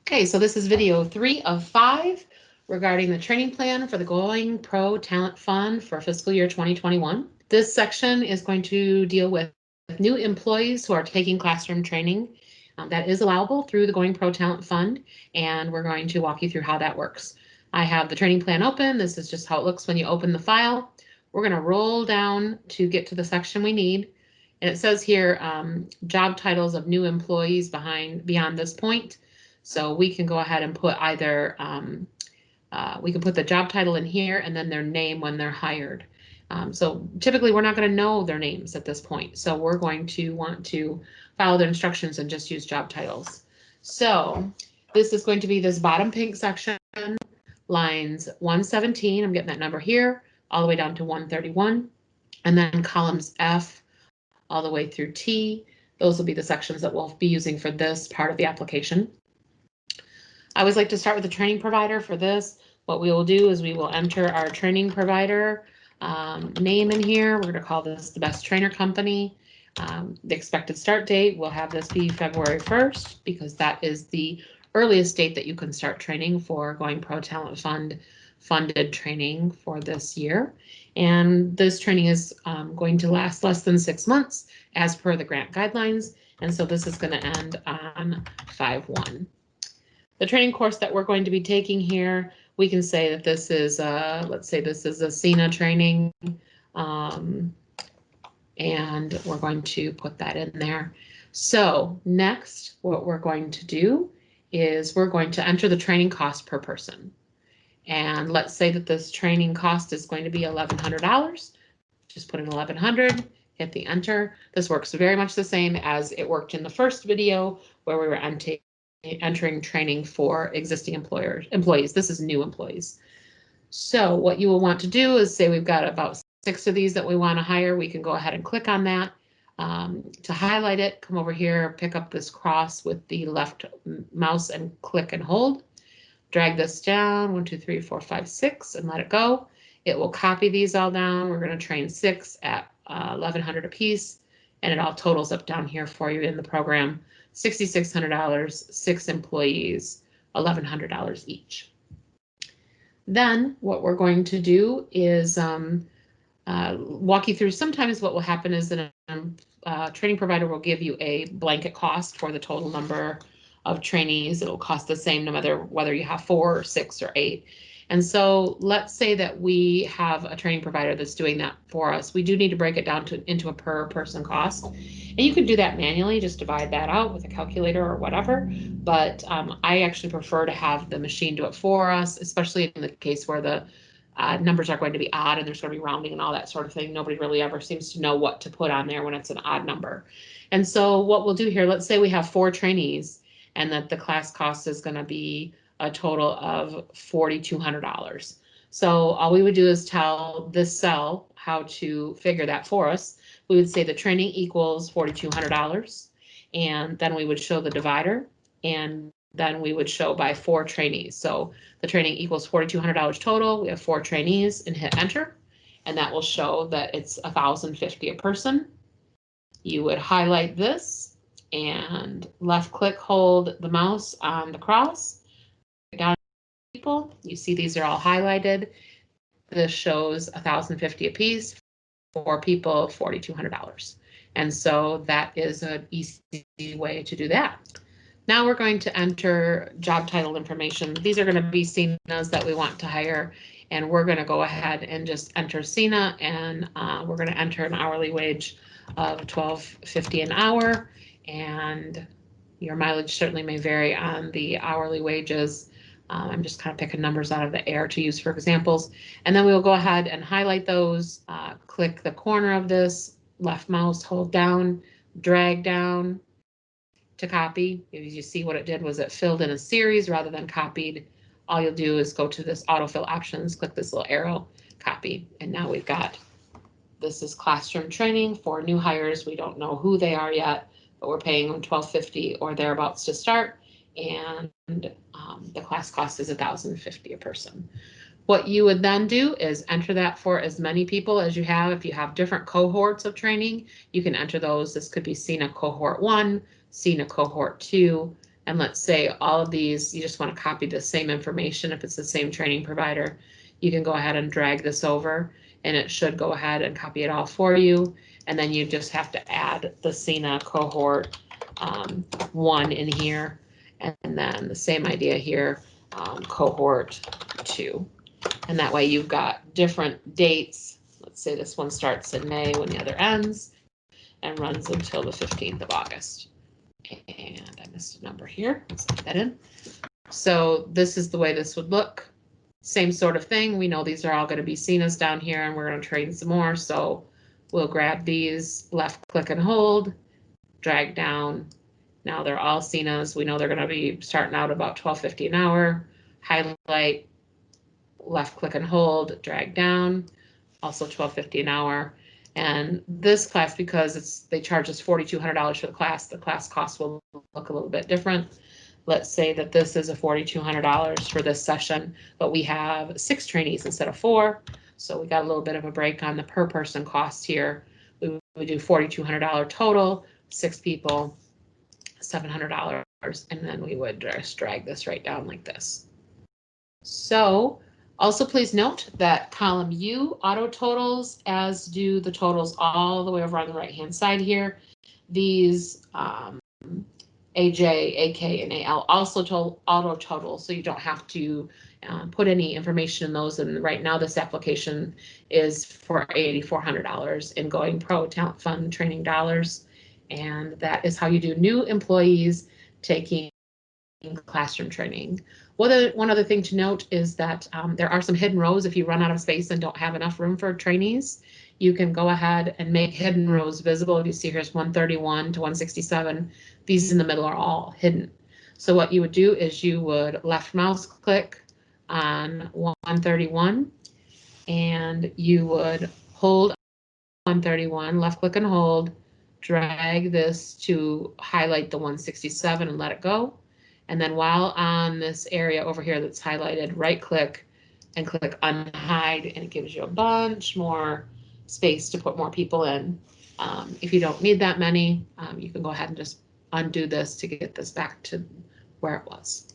Okay, so this is video 3 of 5 regarding the training plan for the Going Pro Talent Fund for fiscal year 2021. This section is going to deal with new employees who are taking classroom training. That is allowable through the Going Pro Talent Fund, and we're going to walk you through how that works. I have the training plan open. This is just how it looks when you open the file. We're going to roll down to get to the section we need. And it says here, job titles of new employees beyond this point. So we can go ahead and put either, we can put the job title in here and then their name when they're hired. So typically we're not going to know their names at this point. So we're going to want to follow their instructions and just use job titles. So this is going to be this bottom pink section, lines 117, I'm getting that number here, all the way down to 131. And then columns F all the way through T. Those will be the sections that we'll be using for this part of the application. I always like to start with the training provider for this. What we will do is we will enter our training provider name in here. We're going to call this the Best Trainer Company. The expected start date, we'll have this be February 1st because that is the earliest date that you can start training for Going Pro Talent Fund funded training for this year. And this training is going to last less than 6 months as per the grant guidelines. And so this is going to end on 5/1. The training course that we're going to be taking here, we can say that this is, let's say this is a CENA training, and we're going to put that in there. So next, what we're going to do is we're going to enter the training cost per person. And let's say that this training cost is going to be $1,100. Just put in 1,100, hit the enter. This works very much the same as it worked in the first video where we were entering training for existing employees. This is new employees. So what you will want to do is say we've got about 6 of these that we want to hire. We can go ahead and click on that. To highlight it, come over here, pick up this cross with the left mouse and click and hold. Drag this down, 1, 2, 3, 4, 5, 6, and let it go. It will copy these all down. We're going to train 6 at $1,100 a piece, and it all totals up down here for you in the program. $6,600, 6 employees, $1,100 each. Then what we're going to do is walk you through. Sometimes what will happen is that a training provider will give you a blanket cost for the total number of trainees. It'll cost the same no matter whether you have 4 or 6 or 8. And so let's say that we have a training provider that's doing that for us. We do need to break it down into a per person cost. And you can do that manually, just divide that out with a calculator or whatever. But I actually prefer to have the machine do it for us, especially in the case where the numbers are going to be odd and there's going to be rounding and all that sort of thing. Nobody really ever seems to know what to put on there when it's an odd number. And so what we'll do here, let's say we have 4 trainees and that the class cost is going to be a total of $4,200. So all we would do is tell this cell how to figure that for us. We would say the training equals $4,200, and then we would show the divider, and then we would show by 4 trainees. So the training equals $4,200 total. We have 4 trainees, and hit enter, and that will show that it's $1,050 a person. You would highlight this and left click, hold the mouse on the cross down people. You see these are all highlighted. This shows $1,050 a piece, 4 people, $4,200. And so that is an easy way to do that. Now we're going to enter job title information. These are going to be CENAs that we want to hire, and we're going to go ahead and just enter CENA, and we're going to enter an hourly wage of $12.50 an hour, and your mileage certainly may vary on the hourly wages. I'm just kind of picking numbers out of the air to use for examples. And then we'll go ahead and highlight those, click the corner of this, left mouse, hold down, drag down to copy. As you see, what it did was it filled in a series rather than copied. All you'll do is go to this autofill options, click this little arrow, copy. And now we've got, this is classroom training for new hires. We don't know who they are yet, but we're paying them $12.50 or thereabouts to start. And the class cost is $1,050 a person. What you would then do is enter that for as many people as you have. If you have different cohorts of training, you can enter those. This could be CENA cohort 1, CENA cohort 2, And let's say all of these, you just want to copy the same information. If it's the same training provider, you can go ahead and drag this over and it should go ahead and copy it all for you. And then you just have to add the CENA cohort 1 in here. And then the same idea here, cohort 2. And that way you've got different dates. Let's say this one starts in May when the other ends and runs until the 15th of August. And I missed a number here. Let's put that in. So this is the way this would look. Same sort of thing. We know these are all going to be CENAs down here and we're going to train some more. So we'll grab these, left click and hold, drag down. Now they're all CENAs. We know they're going to be starting out about $12.50 an hour. Highlight, left click and hold, drag down, also $12.50 an hour. And this class, because they charge us $4,200 for the class cost will look a little bit different. Let's say that this is a $4,200 for this session, but we have 6 trainees instead of 4. So we got a little bit of a break on the per person cost here. We would do $4,200 total, 6 people, $700, and then we would just drag this right down like this. So also please note that column U auto totals, as do the totals all the way over on the right hand side here. These AJ, AK, and AL also auto total, so you don't have to put any information in those. And right now this application is for $8,400 in Going Pro Talent Fund training dollars. And that is how you do new employees taking classroom training. One other thing to note is that there are some hidden rows. If you run out of space and don't have enough room for trainees, you can go ahead and make hidden rows visible. If you see here's 131 to 167, these in the middle are all hidden. So what you would do is you would left mouse click on 131 and you would hold 131, left click and hold, drag this to highlight the 167 and let it go. And then while on this area over here that's highlighted, right click and click unhide, and it gives you a bunch more space to put more people in. If you don't need that many, you can go ahead and just undo this to get this back to where it was.